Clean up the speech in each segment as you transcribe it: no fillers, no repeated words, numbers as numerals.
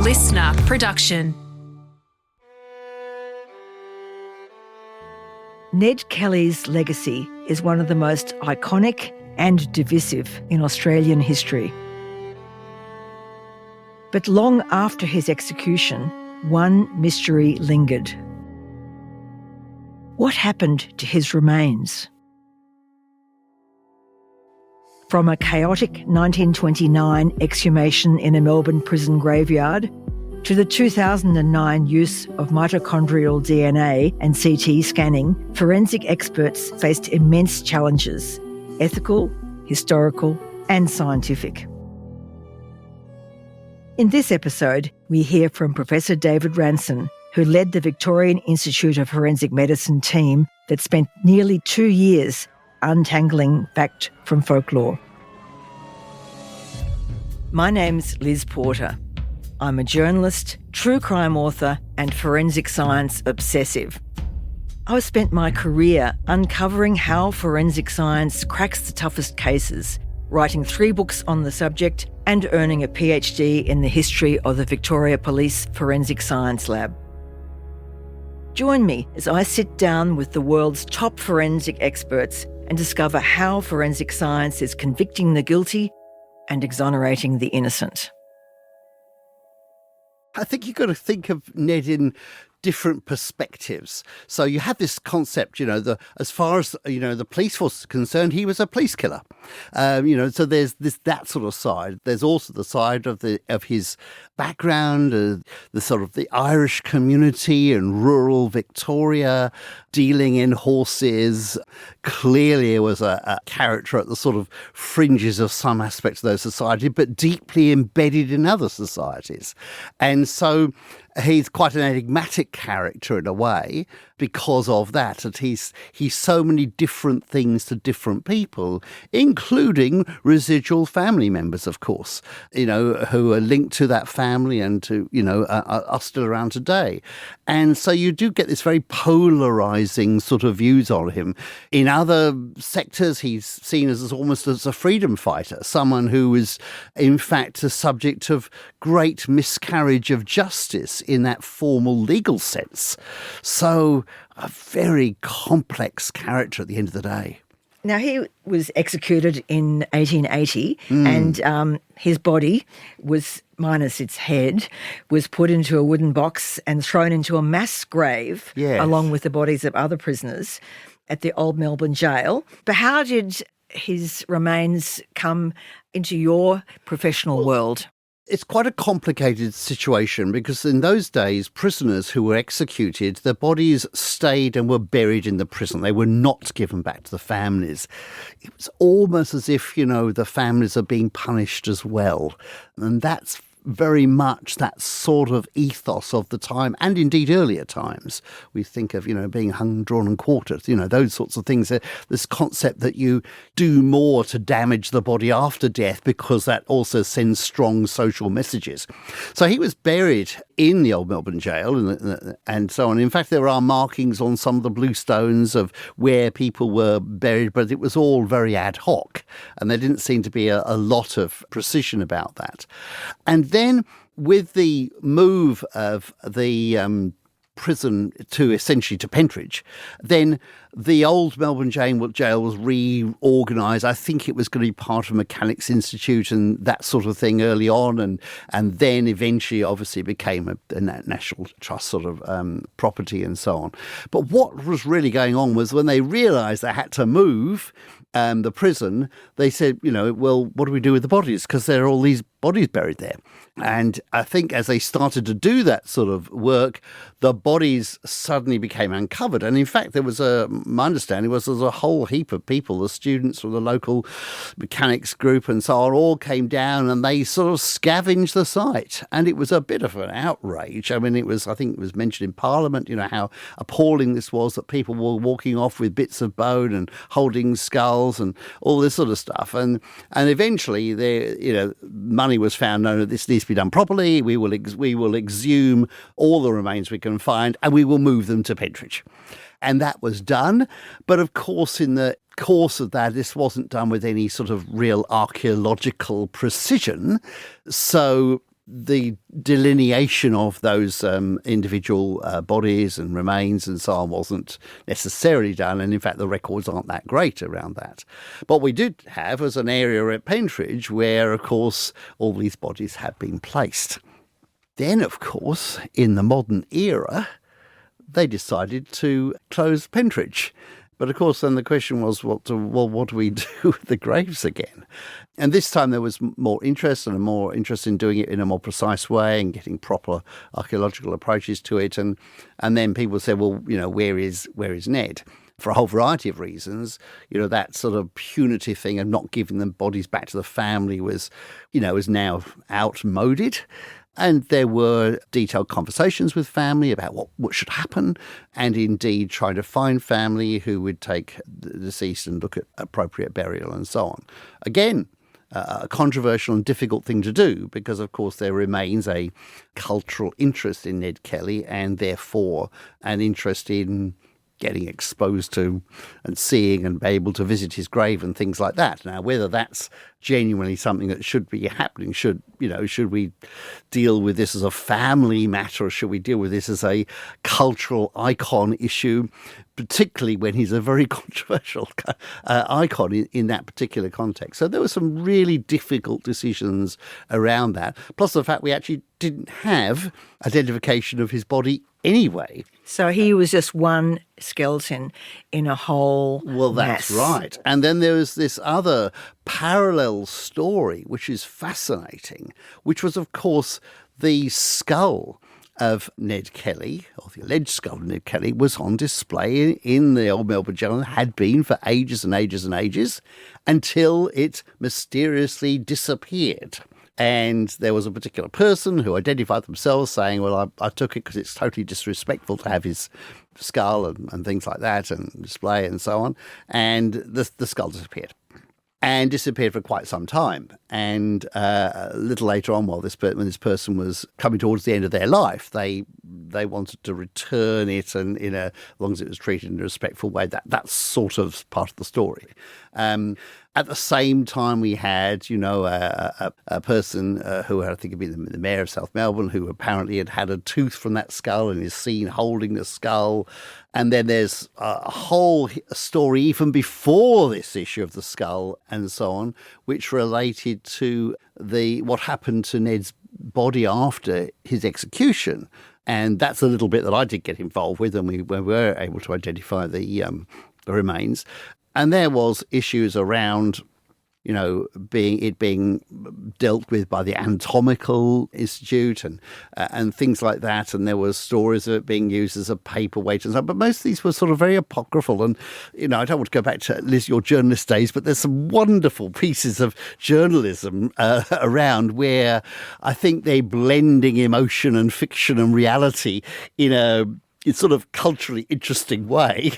LiSTNR production. Ned Kelly's legacy is one of the most iconic and divisive in Australian history. But long after his execution, one mystery lingered. What happened to his remains? From a chaotic 1929 exhumation in a Melbourne prison graveyard to the 2009 use of mitochondrial DNA and CT scanning, forensic experts faced immense challenges: ethical, historical, and scientific. In this episode, we hear from Professor David Ranson, who led the Victorian Institute of Forensic Medicine team that spent nearly 2 years untangling fact from folklore. My name's Liz Porter. I'm a journalist, true crime author, and forensic science obsessive. I've spent my career uncovering how forensic science cracks the toughest cases, writing 3 books on the subject and earning a PhD in the history of the Victoria Police Forensic Science Lab. Join me as I sit down with the world's top forensic experts and discover how forensic science is convicting the guilty and exonerating the innocent. I think you've got to think of Ned in different perspectives. So you have this concept, as far as, the police force is concerned, he was a police killer. So there's that sort of side. There's also the side of his background, the sort of the Irish community and rural Victoria, dealing in horses. Clearly it was a character at the sort of fringes of some aspects of those society, but deeply embedded in other societies. And so he's quite an enigmatic character in a way because of that. And he's so many different things to different people, including residual family members, of course, who are linked to that family and to, are still around today. And so you do get this very polarizing sort of views on him. In other sectors, he's seen as almost as a freedom fighter, someone who is, in fact, a subject of great miscarriage of justice in that formal legal sense. So a very complex character at the end of the day. Now, he was executed in 1880 and his body was, minus its head, was put into a wooden box and thrown into a mass grave along with the bodies of other prisoners at the old Melbourne jail. But how did his remains come into your professional world? It's quite a complicated situation because in those days, prisoners who were executed, their bodies stayed and were buried in the prison. They were not given back to the families. It was almost as if, the families are being punished as well. And that's very much that sort of ethos of the time, and indeed earlier times. We think of, being hung, drawn and quartered, those sorts of things. This concept that you do more to damage the body after death because that also sends strong social messages. So he was buried in the old Melbourne jail and so on. In fact, there are markings on some of the blue stones of where people were buried, but it was all very ad hoc and there didn't seem to be a lot of precision about that. And then with the move of the prison to essentially to Pentridge, then the old Melbourne jail was reorganised. I think it was going to be part of Mechanics Institute and that sort of thing early on, and then eventually obviously became a National Trust sort of property and so on. But what was really going on was when they realised they had to move the prison, they said, well, what do we do with the bodies? Because there are all these bodies buried there. And I think as they started to do that sort of work, the bodies suddenly became uncovered. And in fact, my understanding was there's a whole heap of people, the students from the local mechanics group and so on, all came down and they sort of scavenged the site. And it was a bit of an outrage. I mean, I think it was mentioned in Parliament, how appalling this was, that people were walking off with bits of bone and holding skulls and all this sort of stuff. And eventually, money was found. No, this needs to be done properly. We will exhume all the remains we can find and we will move them to Pentridge. And that was done. But of course, in the course of that, this wasn't done with any sort of real archaeological precision. So the delineation of those individual bodies and remains and so on wasn't necessarily done, and in fact the records aren't that great around that. What we did have was an area at Pentridge where, of course, all these bodies had been placed. Then, of course, in the modern era, they decided to close Pentridge. But of course, then the question was, what do we do with the graves again? And this time there was more interest in doing it in a more precise way and getting proper archaeological approaches to it. And then people said, well, where is Ned? For a whole variety of reasons, that sort of punitive thing of not giving them bodies back to the family was now outmoded. And there were detailed conversations with family about what should happen, and indeed trying to find family who would take the deceased and look at appropriate burial and so on. Again, a controversial and difficult thing to do because, of course, there remains a cultural interest in Ned Kelly and therefore an interest in getting exposed to and seeing and be able to visit his grave and things like that. Now, whether that's genuinely something that should be happening, should we deal with this as a family matter or should we deal with this as a cultural icon issue, particularly when he's a very controversial icon in that particular context. So there were some really difficult decisions around that, plus the fact we actually didn't have identification of his body anyway. So he was just one skeleton in a whole that's mass. Right. And then there was this other parallel story, which is fascinating, which was, of course, the skull of Ned Kelly, or the alleged skull of Ned Kelly, was on display in the old Melbourne Journal, had been for ages and ages and ages, until it mysteriously disappeared. And there was a particular person who identified themselves saying, well, I took it because it's totally disrespectful to have his skull and things like that and display and so on. And the skull disappeared. And disappeared for quite some time. And a little later on, when this person was coming towards the end of their life, they wanted to return it, and as long as it was treated in a respectful way. That's sort of part of the story. At the same time, we had, a person who I think had been the mayor of South Melbourne, who apparently had a tooth from that skull and is seen holding the skull. And then there's a whole story even before this issue of the skull and so on, which related to what happened to Ned's body after his execution. And that's a little bit that I did get involved with, and we were able to identify the remains. And there was issues around, being dealt with by the Anatomical Institute and things like that. And there were stories of it being used as a paperweight and so on. But most of these were sort of very apocryphal. And, I don't want to go back to Liz, your journalist days, but there's some wonderful pieces of journalism around where I think they're blending emotion and fiction and reality in a sort of culturally interesting way,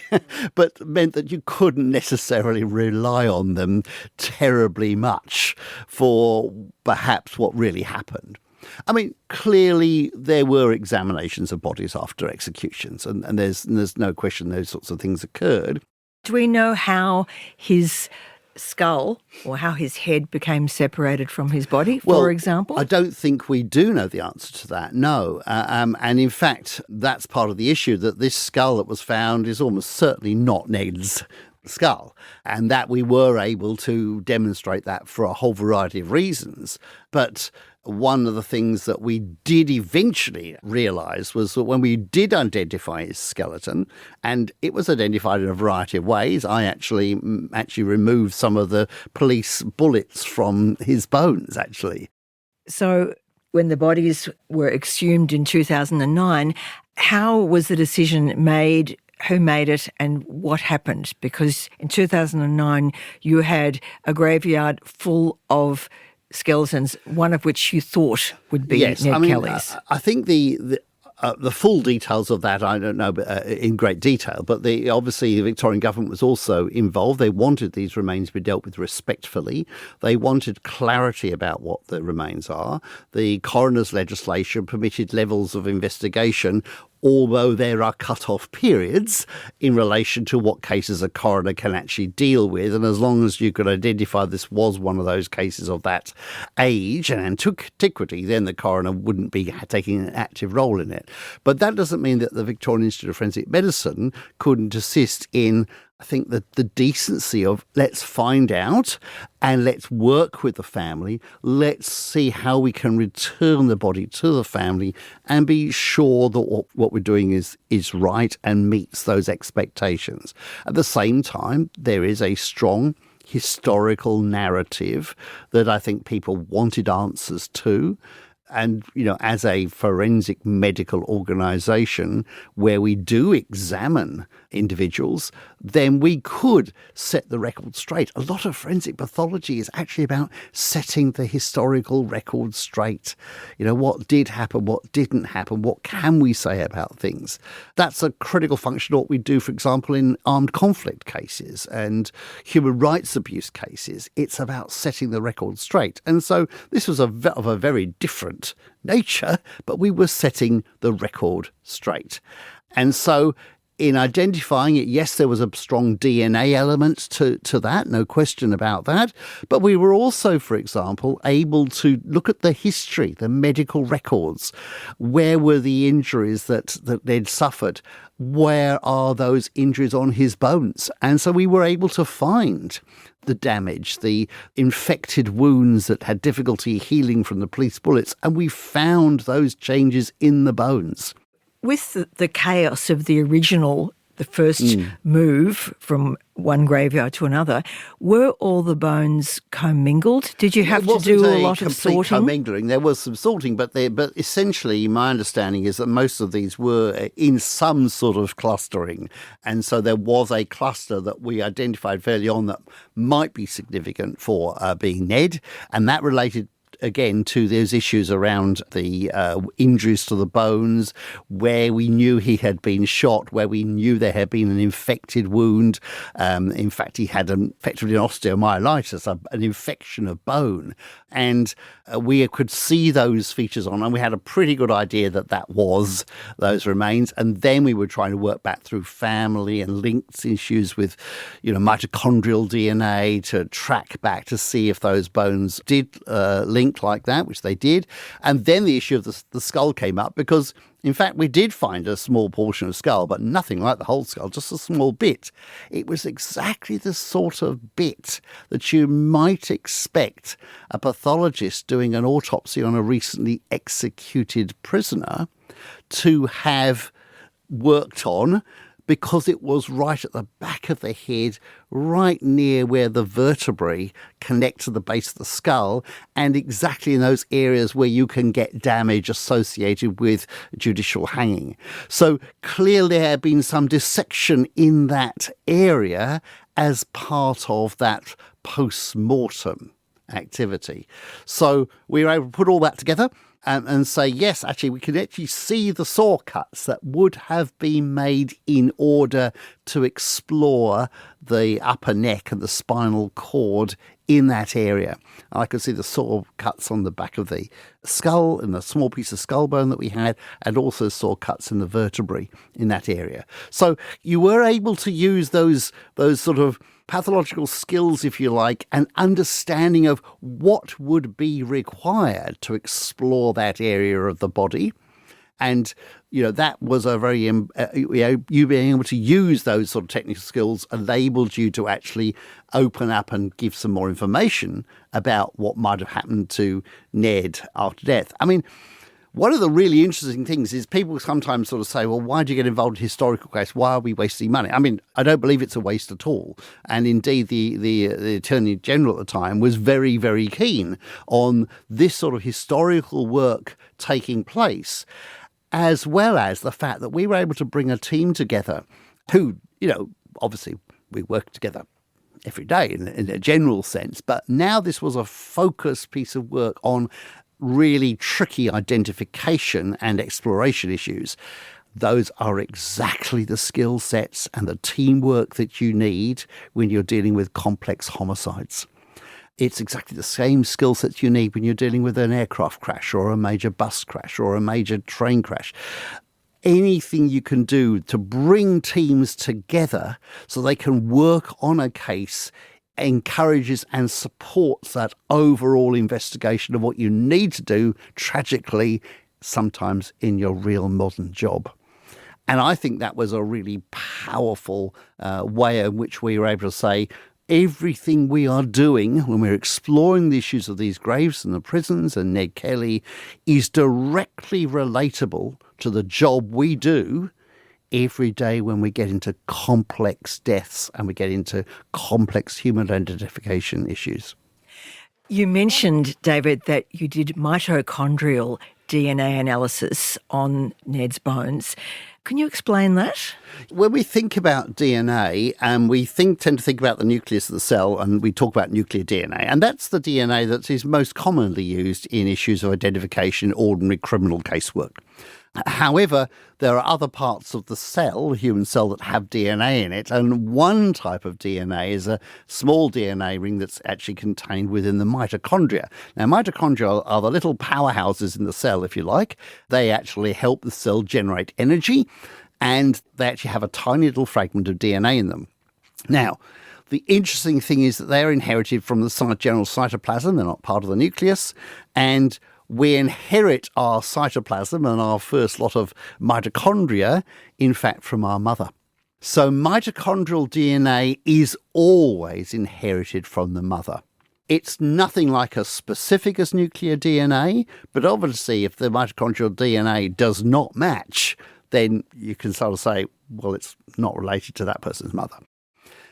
but meant that you couldn't necessarily rely on them terribly much for perhaps what really happened. I mean, clearly there were examinations of bodies after executions, and there's no question those sorts of things occurred. Do we know how his skull or how his head became separated from his body, for example? I don't think we do know the answer to that, no. And in fact, that's part of the issue, that this skull that was found is almost certainly not Ned's skull, and that we were able to demonstrate that for a whole variety of reasons. But one of the things that we did eventually realise was that when we did identify his skeleton, and it was identified in a variety of ways, I actually removed some of the police bullets from his bones, actually. So when the bodies were exhumed in 2009, how was the decision made? Who made it and what happened? Because in 2009, you had a graveyard full of skeletons, one of which you thought would be Ned Kelly's. I think the full details of that I don't know in great detail, but obviously the Victorian government was also involved. They wanted these remains to be dealt with respectfully. They wanted clarity about what the remains are. The coroner's legislation permitted levels of investigation although there are cut-off periods in relation to what cases a coroner can actually deal with. And as long as you could identify this was one of those cases of that age and antiquity, then the coroner wouldn't be taking an active role in it. But that doesn't mean that the Victorian Institute of Forensic Medicine couldn't assist in, I think, the decency of let's find out and let's work with the family. Let's see how we can return the body to the family and be sure that what we're doing is right and meets those expectations. At the same time, there is a strong historical narrative that I think people wanted answers to. And, as a forensic medical organisation where we do examine individuals, then we could set the record straight. A lot of forensic pathology is actually about setting the historical record straight. What did happen, what didn't happen, what can we say about things? That's a critical function of what we do, for example, in armed conflict cases and human rights abuse cases. It's about setting the record straight. And so this was of a very different nature, but we were setting the record straight. And so in identifying it, yes, there was a strong DNA element to that, no question about that. But we were also, for example, able to look at the history, the medical records. Where were the injuries that they'd suffered? Where are those injuries on his bones? And so we were able to find the damage, the infected wounds that had difficulty healing from the police bullets, and we found those changes in the bones. With the chaos of the original, the first move from one graveyard to another, were all the bones commingled? Did you have to do a lot of sorting? Commingling. There was some sorting, but essentially my understanding is that most of these were in some sort of clustering. And so there was a cluster that we identified fairly on that might be significant for being Ned, and that related again to those issues around the injuries to the bones, where we knew he had been shot, where we knew there had been an infected wound. In fact, he had effectively an osteomyelitis, an infection of bone. And we could see those features on, and we had a pretty good idea that was those remains. And then we were trying to work back through family and linked issues with, mitochondrial DNA to track back to see if those bones did link like that, which they did. And then the issue of the skull came up because, in fact, we did find a small portion of skull, but nothing like the whole skull, just a small bit. It was exactly the sort of bit that you might expect a pathologist doing an autopsy on a recently executed prisoner to have worked on, because it was right at the back of the head, right near where the vertebrae connect to the base of the skull, and exactly in those areas where you can get damage associated with judicial hanging. So clearly there had been some dissection in that area as part of that post-mortem activity. So we were able to put all that together and say, yes, actually, we can actually see the saw cuts that would have been made in order to explore the upper neck and the spinal cord in that area. I could see the saw cuts on the back of the skull and the small piece of skull bone that we had, and also saw cuts in the vertebrae in that area. So you were able to use those sort of pathological skills, if you like, and understanding of what would be required to explore that area of the body. And, that was a very, you being able to use those sort of technical skills enabled you to actually open up and give some more information about what might have happened to Ned after death. I mean, one of the really interesting things is people sometimes sort of say, well, why do you get involved in historical case? Why are we wasting money? I mean, I don't believe it's a waste at all. And indeed, the Attorney General at the time was very, very keen on this sort of historical work taking place, as well as the fact that we were able to bring a team together who, obviously we work together every day in a general sense, but now this was a focused piece of work on really tricky identification and exploration issues. Those are exactly the skill sets and the teamwork that you need when you're dealing with complex homicides. It's exactly the same skill sets you need when you're dealing with an aircraft crash or a major bus crash or a major train crash. anything you can do to bring teams together so they can work on a case encourages and supports that overall investigation of what you need to do, tragically, sometimes in your real modern job. And I think that was a really powerful way in which we were able to say, everything we are doing when we're exploring the issues of these graves and the prisons and Ned Kelly is directly relatable to the job we do every day when we get into complex deaths and we get into complex human identification issues. You mentioned, David, that you did mitochondrial DNA analysis on Ned's bones. Can you explain that? When we think about DNA, we tend to think about the nucleus of the cell, and we talk about nuclear DNA, and that's the DNA that is most commonly used in issues of identification in ordinary criminal casework. However, there are other parts of the cell, the human cell, that have DNA in it, and one type of DNA is a small DNA ring that's actually contained within the mitochondria. Now, mitochondria are the little powerhouses in the cell, if you like. They actually help the cell generate energy, and they actually have a tiny little fragment of DNA in them. Now, the interesting thing is that they're inherited from the general cytoplasm. They're not part of the nucleus, and we inherit our cytoplasm and our first lot of mitochondria, in fact, from our mother. So mitochondrial DNA is always inherited from the mother. It's nothing like as specific as nuclear DNA, but obviously if the mitochondrial DNA does not match, then you can sort of say, well, it's not related to that person's mother.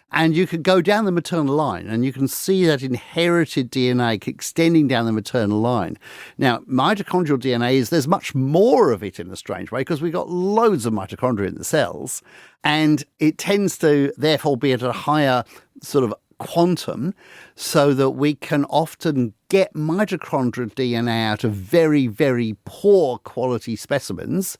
And you can go down the maternal line and you can see that inherited DNA extending down the maternal line. Now, mitochondrial DNA there's much more of it in a strange way because we've got loads of mitochondria in the cells, and it tends to therefore be at a higher sort of quantum, so that we can often get mitochondrial DNA out of very, very poor quality specimens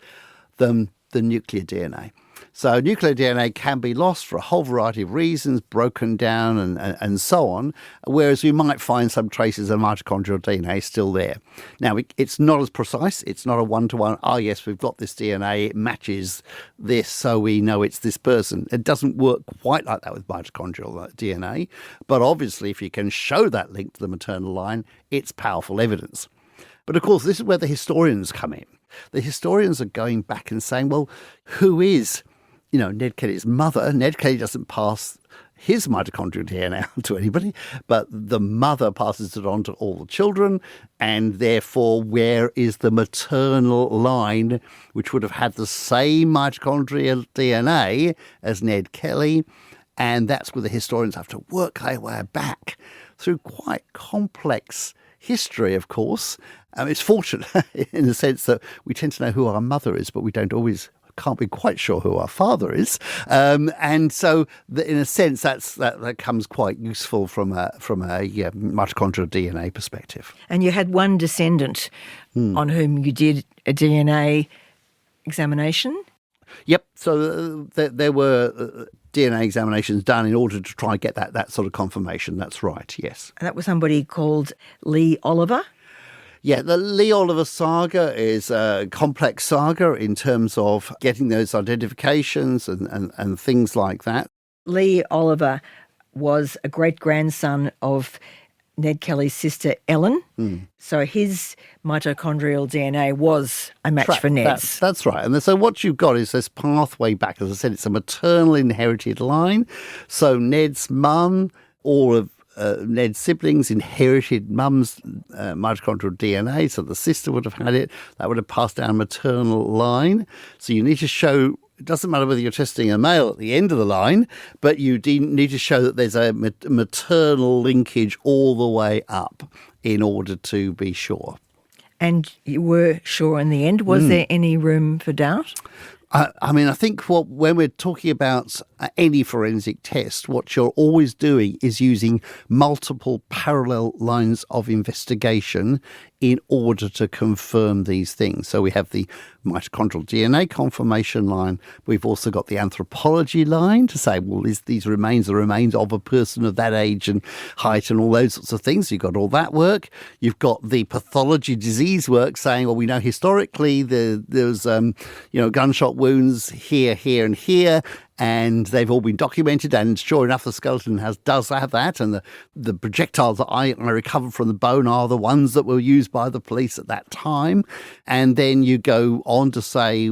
than the nuclear DNA. So nuclear DNA can be lost for a whole variety of reasons, broken down and so on, whereas we might find some traces of mitochondrial DNA still there. Now, it's not as precise. It's not a one-to-one, yes, we've got this DNA, it matches this, so we know it's this person. It doesn't work quite like that with mitochondrial DNA, but obviously if you can show that link to the maternal line, it's powerful evidence. But of course, this is where the historians come in. The historians are going back and saying, well, who is Ned Kelly's mother? Ned Kelly doesn't pass his mitochondrial DNA on to anybody, but the mother passes it on to all the children, and therefore where is the maternal line which would have had the same mitochondrial DNA as Ned Kelly? And that's where the historians have to work their way back through quite complex history, of course. It's fortunate in the sense that we tend to know who our mother is, but we can't be quite sure who our father is. And so in a sense, that comes quite useful from a mitochondrial DNA perspective. And you had one descendant on whom you did a DNA examination? Yep. So there were DNA examinations done in order to try and get that sort of confirmation. That's right, yes. And that was somebody called Lee Oliver? Yeah, the Lee Oliver saga is a complex saga in terms of getting those identifications and things like that. Lee Oliver was a great-grandson of Ned Kelly's sister Ellen. So his mitochondrial DNA was a match for Ned's. That's right. And so what you've got is this pathway back. As I said, it's a maternal inherited line. So Ned's mum, all of Ned's siblings inherited mum's mitochondrial DNA, so the sister would have had it. That would have passed down a maternal line. So you need to show, it doesn't matter whether you're testing a male at the end of the line, but you need to show that there's a maternal linkage all the way up in order to be sure. And you were sure in the end? Was there any room for doubt? I think when we're talking about any forensic test, what you're always doing is using multiple parallel lines of investigation in order to confirm these things. So we have the mitochondrial DNA confirmation line. We've also got the anthropology line to say, well, is these remains the remains of a person of that age and height and all those sorts of things. You've got all that work. You've got the pathology disease work saying, well, we know historically there's gunshot wounds here, here, and here. And they've all been documented, and sure enough, the skeleton does have that, and the projectiles that I recovered from the bone are the ones that were used by the police at that time. And then you go on to say,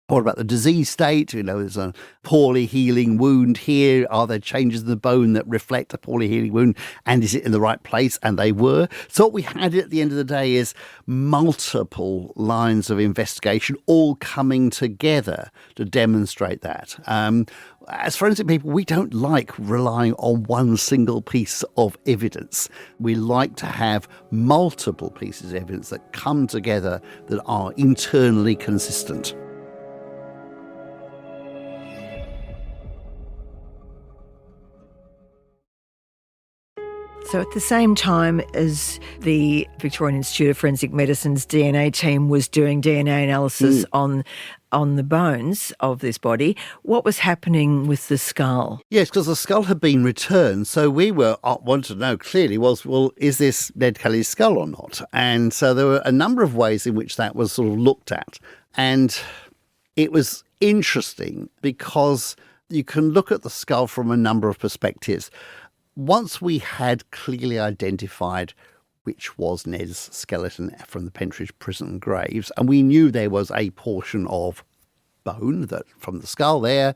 what about the disease state? There's a poorly healing wound here. Are there changes in the bone that reflect a poorly healing wound? And is it in the right place? And they were. So what we had at the end of the day is multiple lines of investigation all coming together to demonstrate that. As forensic people, we don't like relying on one single piece of evidence. We like to have multiple pieces of evidence that come together that are internally consistent. So at the same time as the Victorian Institute of Forensic Medicine's DNA team was doing DNA analysis on the bones of this body, what was happening with the skull? Yes, because the skull had been returned. So we wanted to know clearly is this Ned Kelly's skull or not? And so there were a number of ways in which that was sort of looked at. And it was interesting because you can look at the skull from a number of perspectives. Once we had clearly identified which was Ned's skeleton from the Pentridge prison graves, and we knew there was a portion of bone that from the skull there,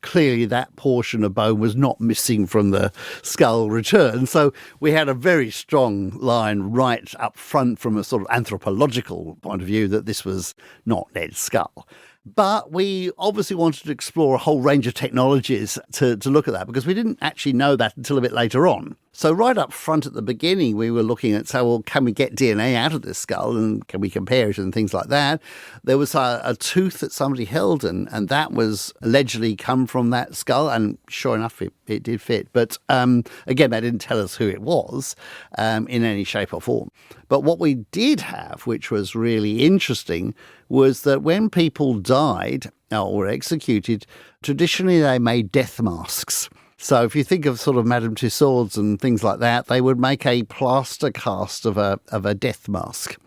clearly that portion of bone was not missing from the skull return. So we had a very strong line right up front from a sort of anthropological point of view that this was not Ned's skull. But we obviously wanted to explore a whole range of technologies to look at that, because we didn't actually know that until a bit later on. So right up front at the beginning, we were looking at, can we get DNA out of this skull and can we compare it and things like that? There was a tooth that somebody held and that was allegedly come from that skull, and sure enough, it did fit. But again, they didn't tell us who it was in any shape or form. But what we did have, which was really interesting, was that when people died or were executed, traditionally they made death masks. So if you think of sort of Madame Tussauds and things like that, they would make a plaster cast of a death mask.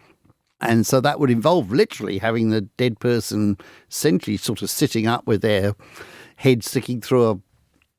And so that would involve literally having the dead person essentially sort of sitting up with their head sticking through a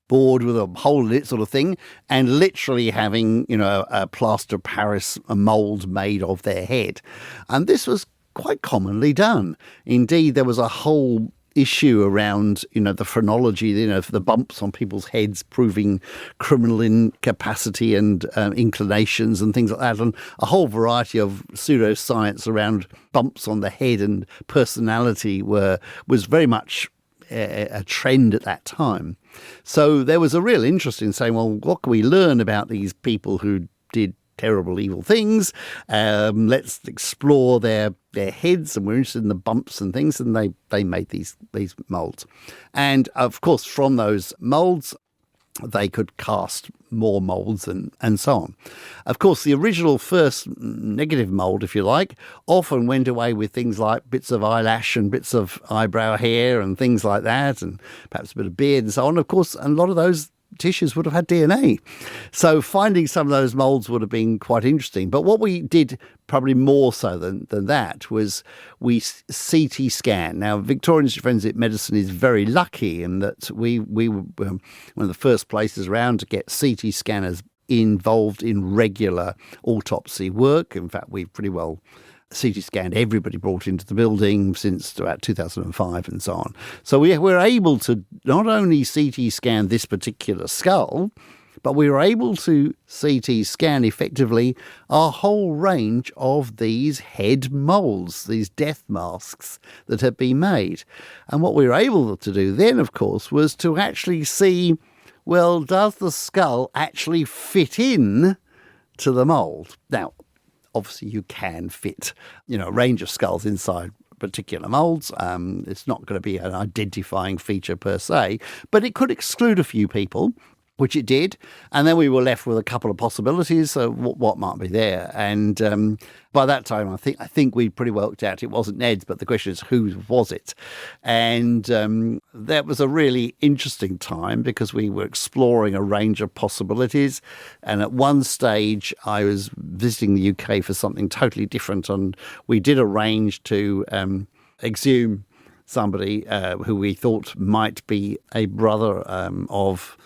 board with a hole in it sort of thing, and literally having, a plaster of Paris mould made of their head. And this was quite commonly done. Indeed, there was a whole issue around, the phrenology, the bumps on people's heads proving criminal incapacity and inclinations and things like that, and a whole variety of pseudoscience around bumps on the head and personality was very much a trend at that time. So there was a real interest in saying, well, what can we learn about these people who did terrible, evil things? Let's explore their heads, and we're interested in the bumps and things, and they made these moulds. And of course, from those moulds, they could cast more moulds and so on. Of course, the original first negative mould, if you like, often went away with things like bits of eyelash and bits of eyebrow hair and things like that, and perhaps a bit of beard and so on. Of course, a lot of those tissues would have had DNA. So finding some of those moulds would have been quite interesting. But what we did probably more so than that was we CT scan. Now, Victorian Institute of Forensic Medicine is very lucky in that we were one of the first places around to get CT scanners involved in regular autopsy work. In fact, we've pretty well CT scanned everybody brought into the building since about 2005 and so on. So we were able to not only CT scan this particular skull, but we were able to CT scan effectively a whole range of these head moulds, these death masks that had been made. And what we were able to do then, of course, was to actually see, well, does the skull actually fit in to the mould? Now, obviously, you can fit, a range of skulls inside particular moulds. It's not going to be an identifying feature per se, but it could exclude a few people. which it did. And then we were left with a couple of possibilities, so what might be there. And by that time, I think we'd pretty well worked out it wasn't Ned's, but the question is, whose was it? And that was a really interesting time because we were exploring a range of possibilities. And at one stage, I was visiting the UK for something totally different, and we did arrange to exhume somebody who we thought might be a brother of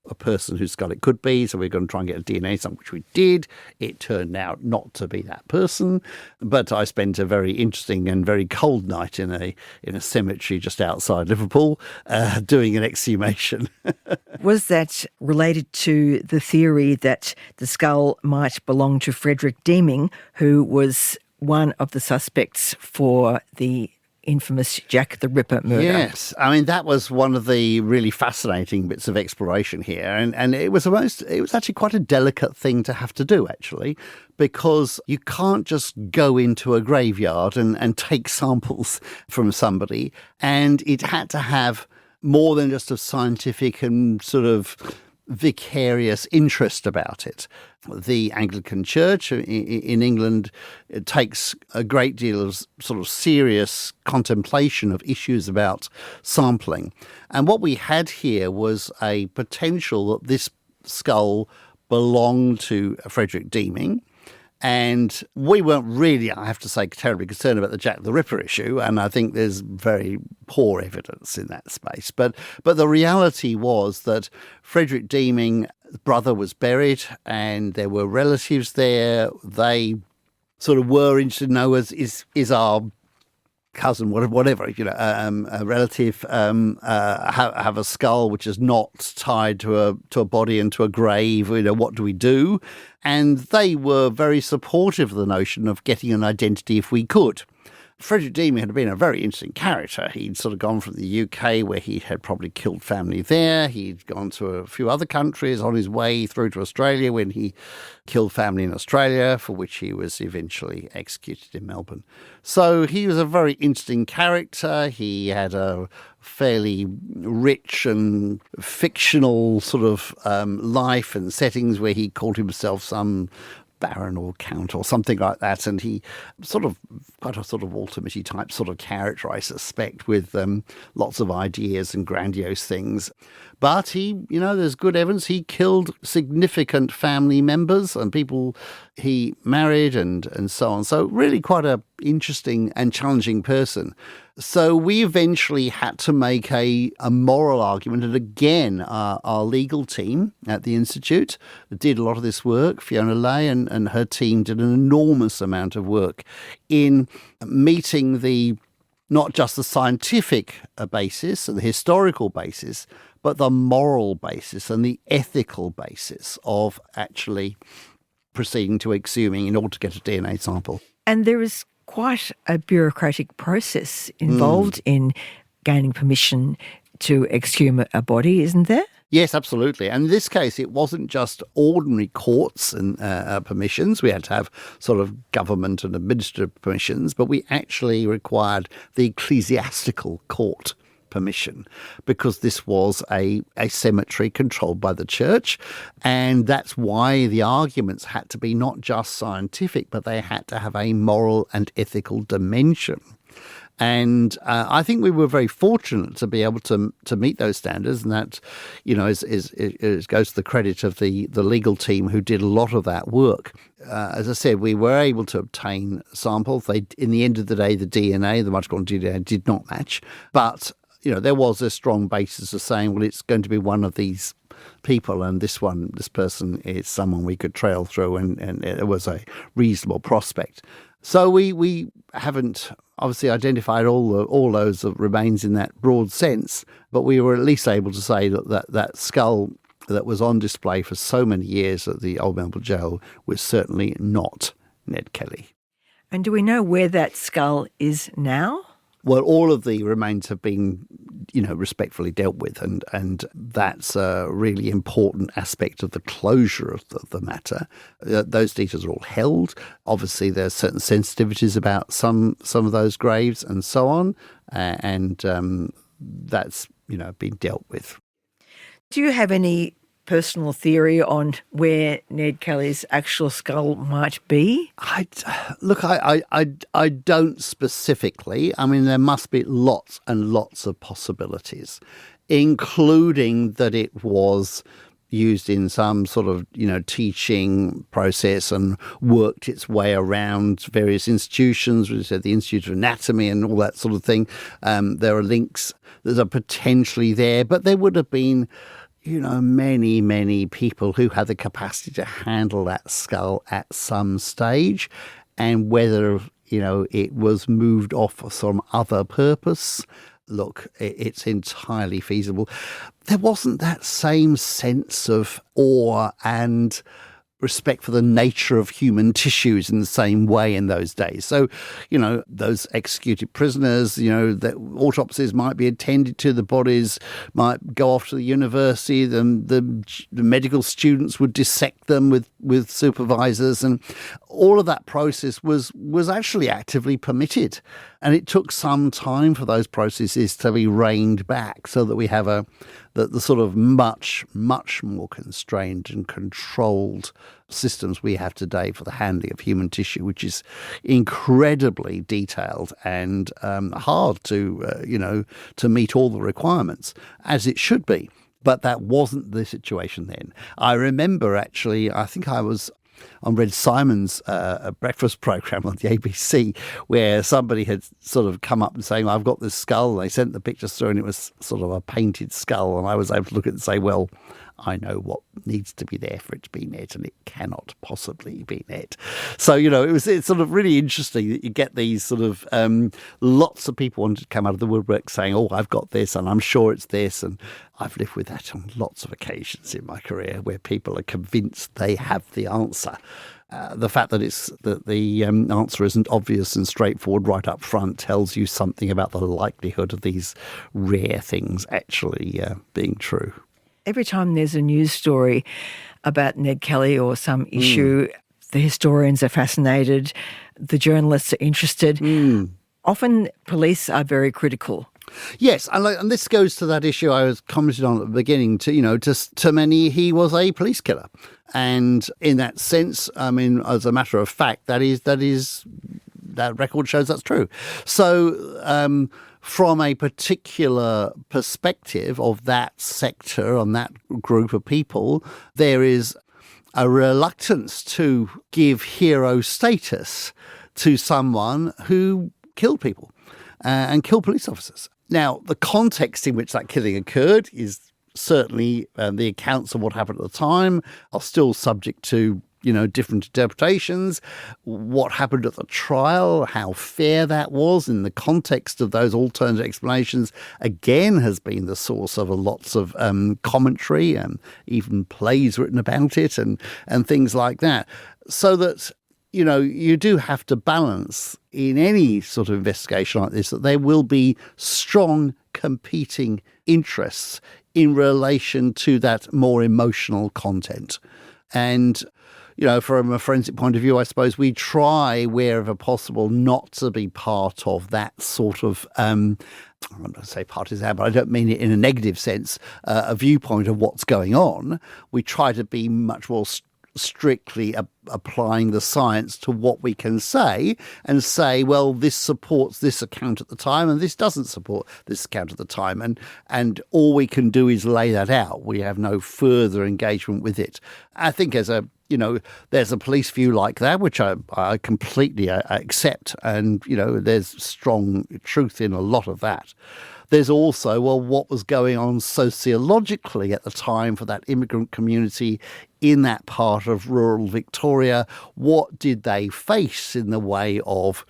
a person whose skull it could be. So we're going to try and get a DNA sample, which we did. It turned out not to be that person. But I spent a very interesting and very cold night in a cemetery just outside Liverpool doing an exhumation. Was that related to the theory that the skull might belong to Frederick Deeming, who was one of the suspects for the infamous Jack the Ripper murder? Yes. I mean, that was one of the really fascinating bits of exploration here. And it was actually quite a delicate thing to have to do, actually, because you can't just go into a graveyard and take samples from somebody. And it had to have more than just a scientific and sort of vicarious interest about it. The Anglican Church in England, it takes a great deal of sort of serious contemplation of issues about sampling. And what we had here was a potential that this skull belonged to Frederick Deeming. And we weren't really, I have to say, terribly concerned about the Jack the Ripper issue, and I think there's very poor evidence in that space. But the reality was that Frederick Deeming's brother was buried, and there were relatives there. They sort of were interested to know, is our cousin, whatever, a relative, have a skull which is not tied to a body and to a grave. What do we do? And they were very supportive of the notion of getting an identity if we could. Frederick Deeming had been a very interesting character. He'd sort of gone from the UK, where he had probably killed family there. He'd gone to a few other countries on his way through to Australia, when he killed family in Australia, for which he was eventually executed in Melbourne. So he was a very interesting character. He had a fairly rich and fictional sort of life and settings, where he called himself some baron or count or something like that, and he sort of quite a sort of Walter Mitty type sort of character, I suspect, with lots of ideas and grandiose things. But he, there's good evidence he killed significant family members and people he married and so on. So really quite a interesting and challenging person. So we eventually had to make a moral argument, and again, our legal team at the Institute did a lot of this work. Fiona Lay and her team did an enormous amount of work in meeting not just the scientific basis and the historical basis, but the moral basis and the ethical basis of actually proceeding to exhuming in order to get a DNA sample. And there is quite a bureaucratic process involved in gaining permission to exhume a body, isn't there? Yes, absolutely. And in this case, it wasn't just ordinary courts and permissions. We had to have sort of government and administrative permissions, but we actually required the ecclesiastical court permission, because this was a cemetery controlled by the church. And that's why the arguments had to be not just scientific, but they had to have a moral and ethical dimension. And I think we were very fortunate to be able to meet those standards, and that, it goes to the credit of the legal team who did a lot of that work. As I said, we were able to obtain samples. In the end of the day, the DNA, the mitochondrial DNA, did not match, but there was a strong basis of saying, well, it's going to be one of these people, and this person is someone we could trail through, and it was a reasonable prospect. So we haven't obviously identified all those remains in that broad sense, but we were at least able to say that skull that was on display for so many years at the Old Melbourne Jail was certainly not Ned Kelly. And do we know where that skull is now? Well, all of the remains have been, respectfully dealt with, and that's a really important aspect of the closure of the matter. Those details are all held. Obviously, there are certain sensitivities about some of those graves and so on, and that's, been dealt with. Do you have any personal theory on where Ned Kelly's actual skull might be? I don't specifically. I mean, there must be lots and lots of possibilities, including that it was used in some sort of, teaching process and worked its way around various institutions. We said the Institute of Anatomy and all that sort of thing. There are links that are potentially there, but there would have been, many, many people who had the capacity to handle that skull at some stage, and whether, it was moved off for some other purpose. Look, it's entirely feasible. There wasn't that same sense of awe and respect for the nature of human tissues in the same way in those days. So, those executed prisoners, the autopsies might be attended to, the bodies might go off to the university, the medical students would dissect them with supervisors, and all of that process was actually actively permitted. And it took some time for those processes to be reined back so that we have the sort of much, much more constrained and controlled systems we have today for the handling of human tissue, which is incredibly detailed and hard to meet all the requirements, as it should be. But that wasn't the situation then. I remember actually, I think I was on Red Simon's breakfast program on the ABC, where somebody had sort of come up and saying, I've got this skull. And they sent the pictures through and it was sort of a painted skull. And I was able to look at it and say, well, I know what needs to be there for it to be Ned, and it cannot possibly be Ned. So, it's sort of really interesting that you get these sort of lots of people wanted to come out of the woodwork saying, oh, I've got this and I'm sure it's this. And I've lived with that on lots of occasions in my career where people are convinced they have the answer. The fact that the answer isn't obvious and straightforward right up front tells you something about the likelihood of these rare things actually being true. Every time there's a news story about Ned Kelly or some issue, the historians are fascinated, the journalists are interested. Often police are very critical. Yes, and this goes to that issue I was commenting on at the beginning. To many, he was a police killer, and in that sense, I mean, as a matter of fact, that record shows that's true. So, from a particular perspective of that sector, on that group of people, there is a reluctance to give hero status to someone who killed people and killed police officers. Now, the context in which that killing occurred is certainly the accounts of what happened at the time are still subject to, different interpretations. What happened at the trial, how fair that was in the context of those alternative explanations, again, has been the source of lots of commentary and even plays written about it and things like that. So that, you do have to balance in any sort of investigation like this that there will be strong competing interests in relation to that more emotional content. And, from a forensic point of view, I suppose we try, wherever possible, not to be part of that sort of, I'm not going to say partisan, but I don't mean it in a negative sense, a viewpoint of what's going on. We try to be much more strictly applying the science to what we can say and say, well, this supports this account at the time and this doesn't support this account at the time. And all we can do is lay that out. We have no further engagement with it. I think there's a police view like that, which I completely accept. And, there's strong truth in a lot of that. There's also, what was going on sociologically at the time for that immigrant community in that part of rural Victoria? What did they face in the way of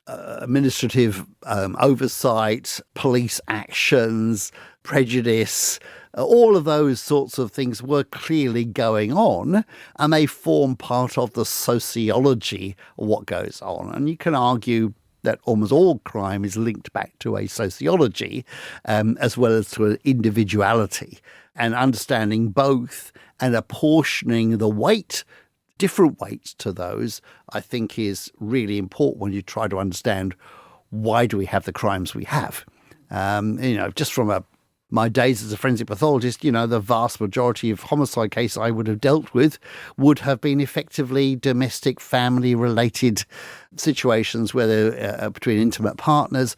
administrative oversight, police actions, prejudice? All of those sorts of things were clearly going on, and they form part of the sociology of what goes on. And you can argue that almost all crime is linked back to a sociology as well as to an individuality, and understanding both and apportioning the weight, different weights to those, I think is really important when you try to understand why do we have the crimes we have. Just from a my days as a forensic pathologist, the vast majority of homicide cases I would have dealt with would have been effectively domestic, family-related situations, whether between intimate partners.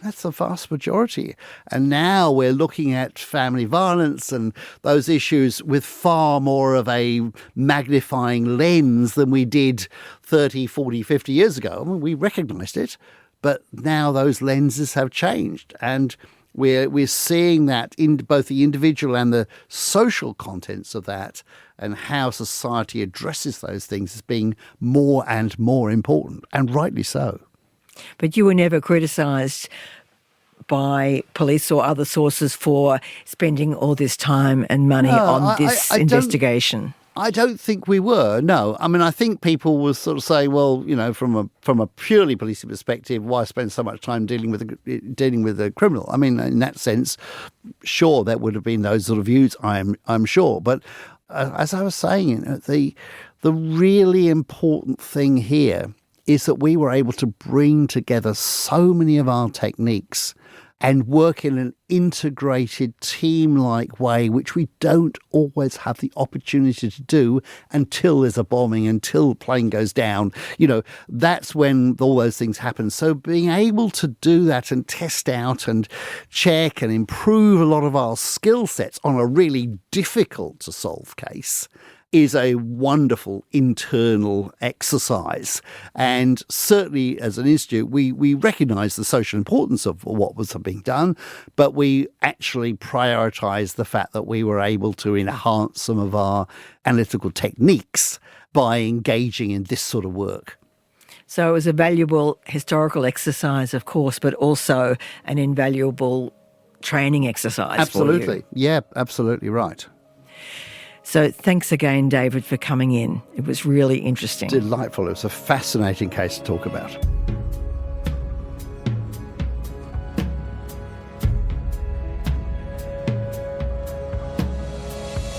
That's the vast majority. And now we're looking at family violence and those issues with far more of a magnifying lens than we did 30, 40, 50 years ago. I mean, we recognised it, but now those lenses have changed. And we're seeing that in both the individual and the social contents of that, and how society addresses those things as being more and more important, and rightly so. But you were never criticised by police or other sources for spending all this time and money on this investigation? I don't think we were, no. I mean, I think people will sort of say, well, from a purely policing perspective, why spend so much time dealing with a criminal? I mean, in that sense, sure, there would have been those sort of views, I'm sure. But as I was saying, the really important thing here is that we were able to bring together so many of our techniques and work in an integrated team-like way, which we don't always have the opportunity to do until there's a bombing, until the plane goes down. That's when all those things happen. So being able to do that and test out and check and improve a lot of our skill sets on a really difficult to solve case is a wonderful internal exercise. And certainly as an institute, we recognise the social importance of what was being done, but we actually prioritised the fact that we were able to enhance some of our analytical techniques by engaging in this sort of work. So it was a valuable historical exercise, of course, but also an invaluable training exercise. Absolutely. For you. Yeah, absolutely right. So thanks again, David, for coming in. It was really interesting. Delightful. It was a fascinating case to talk about.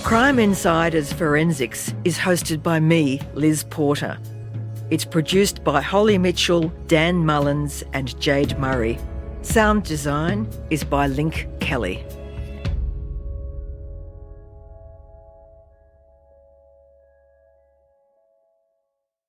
Crime Insiders Forensics is hosted by me, Liz Porter. It's produced by Holly Mitchell, Dan Mullins and Jade Murray. Sound design is by Link Kelly.